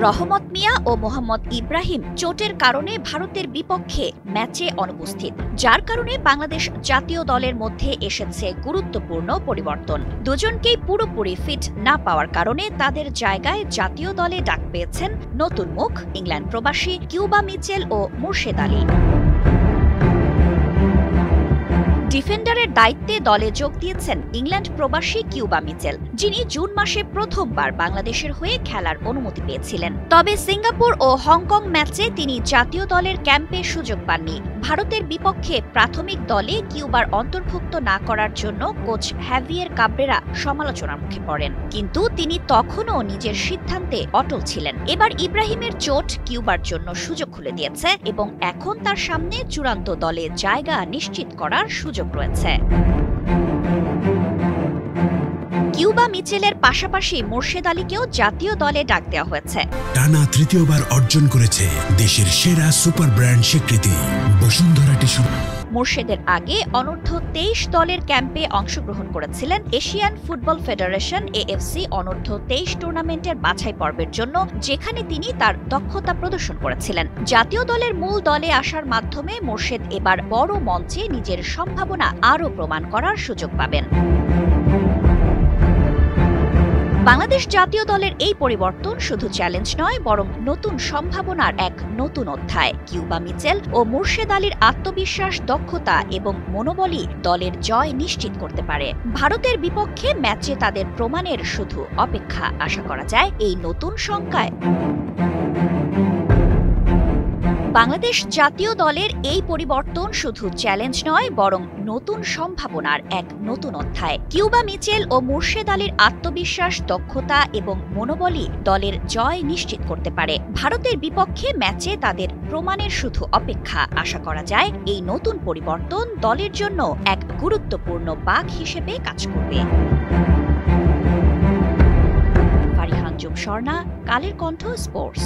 রহমত মিয়া ও মোহাম্মদ ইব্রাহিম চোটের কারণে ভারতের বিপক্ষে ম্যাচে অনুপস্থিত, যার কারণে বাংলাদেশ জাতীয় দলের মধ্যে এসেছে গুরুত্বপূর্ণ পরিবর্তন। দুজনকেই পুরোপুরি ফিট না পাওয়ার কারণে তাদের জায়গায় জাতীয় দলে ডাক পেয়েছেন নতুন মুখ ইংল্যান্ড প্রবাসী কিউবা মিচেল ও মুর্শেদ আলী। ডিফেন্ডারের দায়িত্বে দলে যোগ দিয়েছেন ইংল্যান্ড প্রবাসী কিউবা মিচেল, যিনি জুন মাসে প্রথমবার বাংলাদেশের হয়ে খেলার অনুমতি পেয়েছিলেন। তবে সিঙ্গাপুর ও হংকং ম্যাচে তিনি জাতীয় দলের ক্যাম্পে সুযোগ পাননি। ভারতের বিপক্ষে প্রাথমিক দলে কিউবার অন্তর্ভুক্ত না করার জন্য কোচ হ্যাভিয়ের কাব্রেরা সমালোচনার মুখে পড়েন, কিন্তু তিনি তখনও নিজের সিদ্ধান্তে অটল ছিলেন। এবার ইব্রাহিমের চোট কিউবার জন্য সুযোগ খুলে দিয়েছে এবং এখন তার সামনে চূড়ান্ত দলে জায়গা নিশ্চিত করার সুযোগ রয়েছে। কিউবা মিচেলের পাশাপাশি মুর্শেদ আলীকেও জাতীয় দলে ডাক দেওয়া হয়েছে। টানা তৃতীয়বার অর্জন করেছে দেশের সেরা সুপার ব্র্যান্ড স্বীকৃতি বসুন্ধরা টিস্যু। মুর্শেদের আগে অনূর্ধ্ব 23 দলের ক্যাম্পে অংশগ্রহণ করেছিলেন এশিয়ান ফুটবল ফেডারেশন এএফসি অনূর্ধ্ব 23 টুর্নামেন্টের বাছাই পর্বের জন্য, যেখানে তিনি তার দক্ষতা প্রদর্শন করেছিলেন। জাতীয় দলের মূল দলে আসার মাধ্যমে মুর্শেদ এবার বড় মঞ্চে নিজের সম্ভাবনা আরও প্রমাণ করার সুযোগ পাবেন। বাংলাদেশ জাতীয় দলের এই পরিবর্তন শুধু চ্যালেঞ্জ নয়, বরং নতুন সম্ভাবনার এক নতুন অধ্যায়। কিউবা মিচেল ও মুর্শেদ আলীর আত্মবিশ্বাস, দক্ষতা এবং মনোবলই দলের জয় নিশ্চিত করতে পারে। ভারতের বিপক্ষে ম্যাচে তাদের প্রমাণের শুধু অপেক্ষা আশা করা যায় এই নতুন সংখ্যায়। বাংলাদেশ জাতীয় দলের এই পরিবর্তন শুধু চ্যালেঞ্জ নয়, বরং নতুন সম্ভাবনার এক নতুন অধ্যায়। কিউবা মিচেল ও মুর্শেদ আলীর আত্মবিশ্বাস, দক্ষতা এবং মনোবলই দলের জয় নিশ্চিত করতে পারে। ভারতের বিপক্ষে ম্যাচে তাদের প্রমাণের শুধু অপেক্ষা আশা করা যায় এই নতুন পরিবর্তন দলের জন্য এক গুরুত্বপূর্ণ বাঁক হিসেবে কাজ করবে। ফারিহা আঞ্জুম স্বর্ণা, কালের কণ্ঠ, স্পোর্টস।